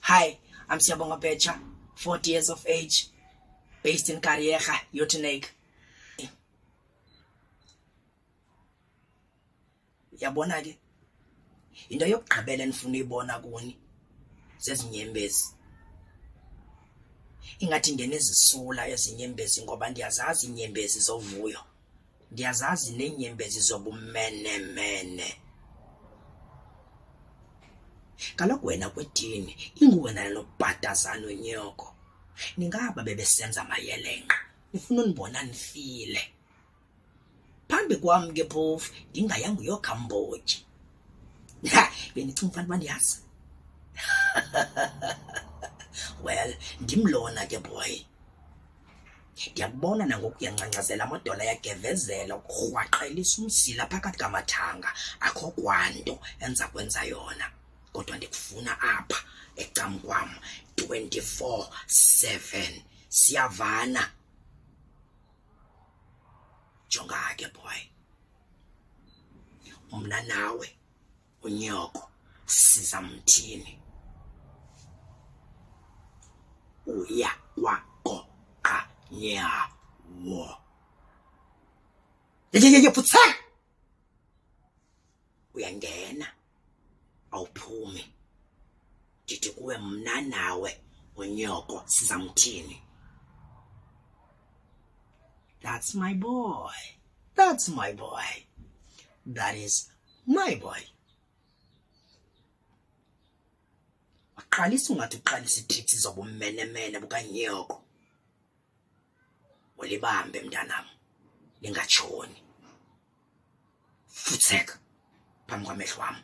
Hi, I'm Siyabonga Becha, 40 years of age, based in Kariyega, Uitenhage. Yabona ke into yokugqibela endifuna uyibona kuni zezinyembezi. Ingathi ndenizisula ezinyembezi ngoba ndiyazazi inyembezi zovuyo. Ndiyazazi nenyembezi zobumenemene. Kaloku wena kwedini inguwena nobhatazana onyoko. Ningaba bebesenza amayelenqa. Nifuna unibona nifile. Phambi kwami ke phofu ndingayanga uyokhambotyi. Benicinga mfana bandiyazi. Well, ndimlona ke boy. Ndiyakubona nangoku uyancancazela amadolo ayagevezela ukurhwaqelisa umsila phakathi kamathanga akho kwanto enza kwenza yona. Kodwa ndikufuna apha ecam kwam 24/7 siyavana. Jonga ke boy, umna nawe unyoko sizamthini. Uya kwagoqa nyawo. Ye putsa. Uyangena awuphumi. Ndithi kuwe mna nawe unyoko sizamthini. That's my boy. That's my boy. That is my boy. Waqalisa ungathi uqalisa itricks zobumenemene bukanyoko. Ulibambe mntanam. Lingatshoni. Futheka phambi kwamehlo wami.